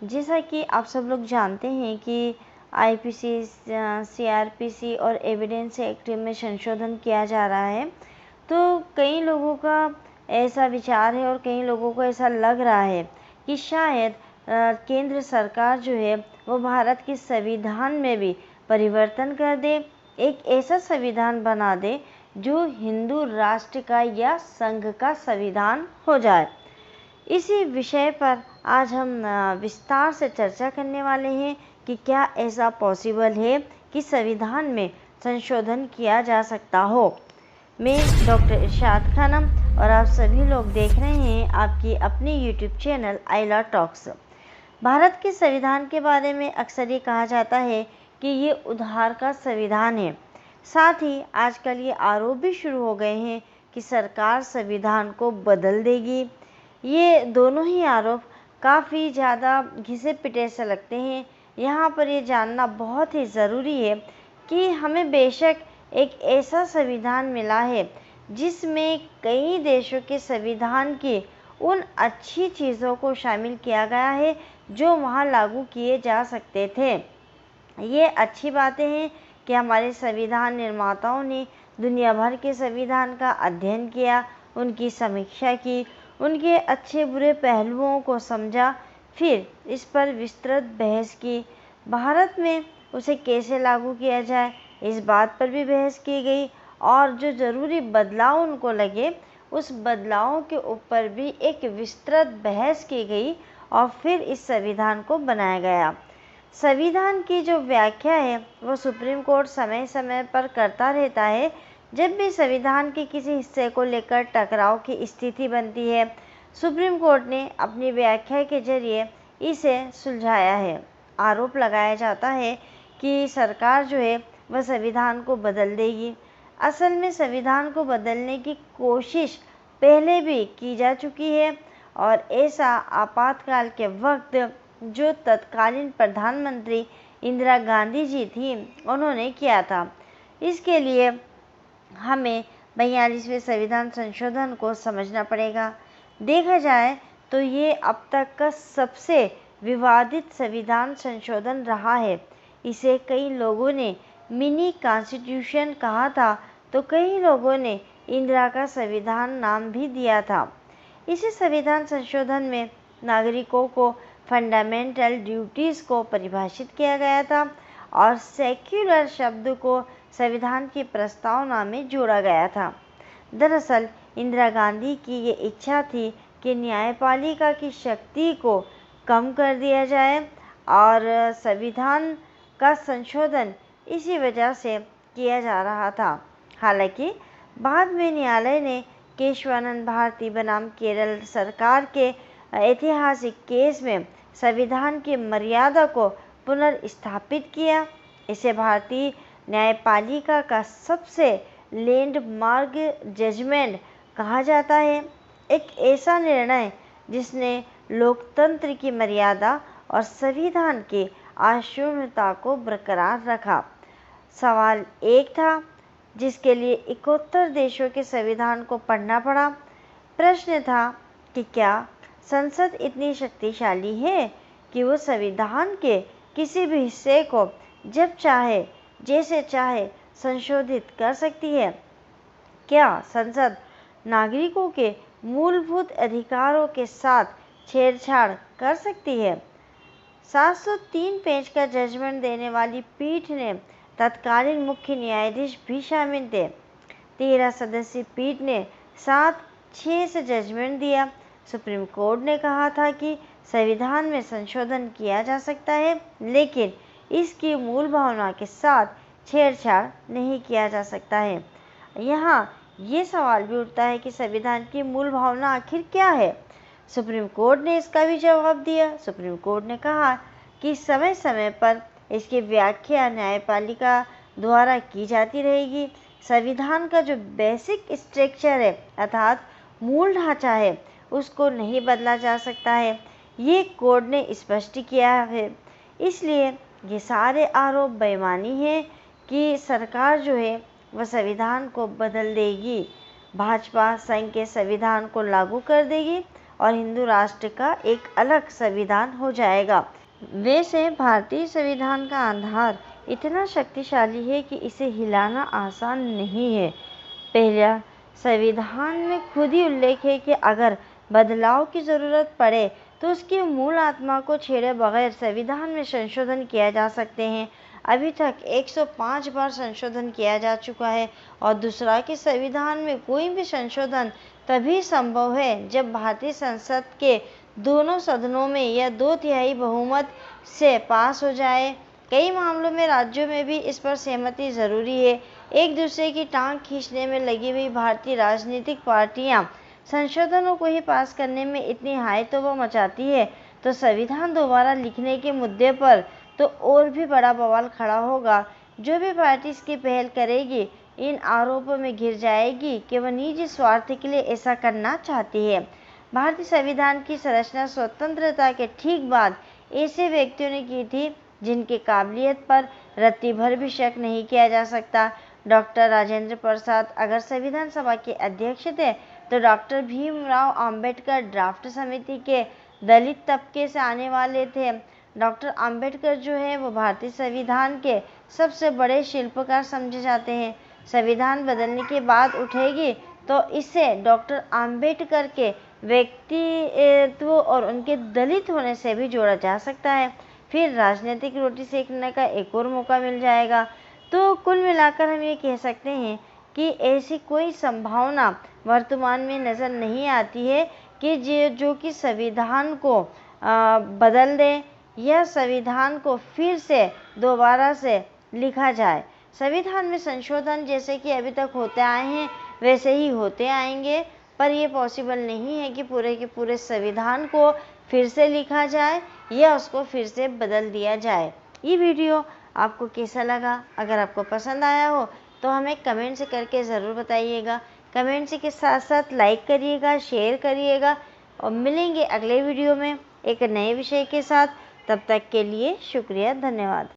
जैसा कि आप सब लोग जानते हैं कि आईपीसी, सीआरपीसी और एविडेंस एक्ट में संशोधन किया जा रहा है, तो कई लोगों का ऐसा विचार है और कई लोगों को ऐसा लग रहा है कि शायद केंद्र सरकार जो है वो भारत के संविधान में भी परिवर्तन कर दे, एक ऐसा संविधान बना दे जो हिंदू राष्ट्र का या संघ का संविधान हो जाए। इसी विषय पर आज हम विस्तार से चर्चा करने वाले हैं कि क्या ऐसा पॉसिबल है कि संविधान में संशोधन किया जा सकता हो। मैं डॉक्टर इरशाद खानम और आप सभी लोग देख रहे हैं आपकी अपनी यूट्यूब चैनल आइला टॉक्स। भारत के संविधान के बारे में अक्सर ये कहा जाता है कि ये उधार का संविधान है। साथ ही आजकल ये आरोप भी शुरू हो गए हैं कि सरकार संविधान को बदल देगी। ये दोनों ही आरोप काफ़ी ज़्यादा घिसे पिटे से लगते हैं। यहाँ पर ये जानना बहुत ही ज़रूरी है कि हमें बेशक एक ऐसा संविधान मिला है जिसमें कई देशों के संविधान की उन अच्छी चीज़ों को शामिल किया गया है जो वहाँ लागू किए जा सकते थे। ये अच्छी बातें हैं कि हमारे संविधान निर्माताओं ने दुनिया भर के संविधान का अध्ययन किया, उनकी समीक्षा की, उनके अच्छे बुरे पहलुओं को समझा, फिर इस पर विस्तृत बहस की। भारत में उसे कैसे लागू किया जाए इस बात पर भी बहस की गई और जो ज़रूरी बदलाव उनको लगे उस बदलावों के ऊपर भी एक विस्तृत बहस की गई और फिर इस संविधान को बनाया गया। संविधान की जो व्याख्या है वो सुप्रीम कोर्ट समय समय पर करता रहता है। जब भी संविधान के किसी हिस्से को लेकर टकराव की स्थिति बनती है, सुप्रीम कोर्ट ने अपनी व्याख्या के जरिए इसे सुलझाया है। आरोप लगाया जाता है कि सरकार जो है वह संविधान को बदल देगी। असल में संविधान को बदलने की कोशिश पहले भी की जा चुकी है और ऐसा आपातकाल के वक्त जो तत्कालीन प्रधानमंत्री इंदिरा गांधी जी थी उन्होंने किया था। इसके लिए हमें 42वें संविधान संशोधन को समझना पड़ेगा। देखा जाए तो ये अब तक का सबसे विवादित संविधान संशोधन रहा है। इसे कई लोगों ने मिनी कॉन्स्टिट्यूशन कहा था तो कई लोगों ने इंदिरा का संविधान नाम भी दिया था। इसी संविधान संशोधन में नागरिकों को फंडामेंटल ड्यूटीज़ को परिभाषित किया गया था और सेक्युलर शब्द को संविधान की प्रस्तावना में जोड़ा गया था। दरअसल इंदिरा गांधी की ये इच्छा थी कि न्यायपालिका की शक्ति को कम कर दिया जाए और संविधान का संशोधन इसी वजह से किया जा रहा था। हालांकि बाद में न्यायालय ने केशवानंद भारती बनाम केरल सरकार के ऐतिहासिक केस में संविधान की मर्यादा को पुनर्स्थापित किया। इसे भारतीय न्यायपालिका का सबसे लैंडमार्क जजमेंट कहा जाता है। एक ऐसा निर्णय जिसने लोकतंत्र की मर्यादा और संविधान की अक्षुण्णता को बरकरार रखा। सवाल एक था जिसके लिए 71 देशों के संविधान को पढ़ना पड़ा। प्रश्न था कि क्या संसद इतनी शक्तिशाली है कि वो संविधान के किसी भी हिस्से को जब चाहे जैसे चाहे संशोधित कर सकती है? क्या संसद नागरिकों के मूलभूत अधिकारों के साथ छेड़छाड़ कर सकती है? 703 पेज का जजमेंट देने वाली पीठ ने तत्कालीन मुख्य न्यायाधीश भी शामिल थे। 13 सदस्यीय पीठ ने 7-6 से जजमेंट दिया। सुप्रीम कोर्ट ने कहा था कि संविधान में संशोधन किया जा सकता है लेकिन इसकी मूल भावना के साथ छेड़छाड़ नहीं किया जा सकता है। यहाँ ये सवाल भी उठता है कि संविधान की मूल भावना आखिर क्या है? सुप्रीम कोर्ट ने इसका भी जवाब दिया। सुप्रीम कोर्ट ने कहा कि समय समय पर इसकी व्याख्या न्यायपालिका द्वारा की जाती रहेगी। संविधान का जो बेसिक स्ट्रक्चर है अर्थात मूल ढांचा है उसको नहीं बदला जा सकता है, ये कोर्ट ने स्पष्ट किया है। इसलिए ये सारे आरोप बेईमानी है कि सरकार जो है वह संविधान को बदल देगी, भाजपा संघ के संविधान को लागू कर देगी और हिंदू राष्ट्र का एक अलग संविधान हो जाएगा। वैसे भारतीय संविधान का आधार इतना शक्तिशाली है कि इसे हिलाना आसान नहीं है। पहला, संविधान में खुद ही उल्लेख है कि अगर बदलाव की ज़रूरत पड़े तो उसकी मूल आत्मा को छेड़े बगैर संविधान में संशोधन किया जा सकते हैं। अभी तक 105 बार संशोधन किया जा चुका है। और दूसरा कि संविधान में कोई भी संशोधन तभी संभव है जब भारतीय संसद के दोनों सदनों में या 2/3 बहुमत से पास हो जाए। कई मामलों में राज्यों में भी इस पर सहमति जरूरी है। एक दूसरे की टांग खींचने में लगी हुई भारतीय राजनीतिक पार्टियां संशोधनों को ही पास करने में इतनी हाय तौबा मचाती है तो संविधान दोबारा लिखने के मुद्दे पर तो और भी बड़ा बवाल खड़ा होगा। जो भी पार्टी इसकी पहल करेगी इन आरोपों में घिर जाएगी कि वह निजी स्वार्थ के लिए ऐसा करना चाहती है। भारतीय संविधान की संरचना स्वतंत्रता के ठीक बाद ऐसे व्यक्तियों ने की थी जिनकी काबिलियत पर रत्ती भर भी शक नहीं किया जा सकता। डॉक्टर राजेंद्र प्रसाद अगर संविधान सभा के अध्यक्ष थे तो डॉक्टर भीमराव अंबेडकर ड्राफ्ट समिति के दलित तबके से आने वाले थे। डॉक्टर अंबेडकर जो है वो भारतीय संविधान के सबसे बड़े शिल्पकार समझे जाते हैं। संविधान बदलने की बात उठेगी तो इसे डॉक्टर अंबेडकर के व्यक्तित्व और उनके दलित होने से भी जोड़ा जा सकता है। फिर राजनीतिक रोटी सेकने का एक और मौका मिल जाएगा। तो कुल मिलाकर हम ये कह सकते हैं कि ऐसी कोई संभावना वर्तमान में नज़र नहीं आती है कि जो कि संविधान को बदल दे या संविधान को फिर से दोबारा से लिखा जाए। संविधान में संशोधन जैसे कि अभी तक होते आए हैं वैसे ही होते आएंगे, पर यह पॉसिबल नहीं है कि पूरे के पूरे संविधान को फिर से लिखा जाए या उसको फिर से बदल दिया जाए। ये वीडियो आपको कैसा लगा? अगर आपको पसंद आया हो तो हमें कमेंट से करके ज़रूर बताइएगा। कमेंट से के साथ साथ लाइक करिएगा, शेयर करिएगा और मिलेंगे अगले वीडियो में एक नए विषय के साथ। तब तक के लिए शुक्रिया, धन्यवाद।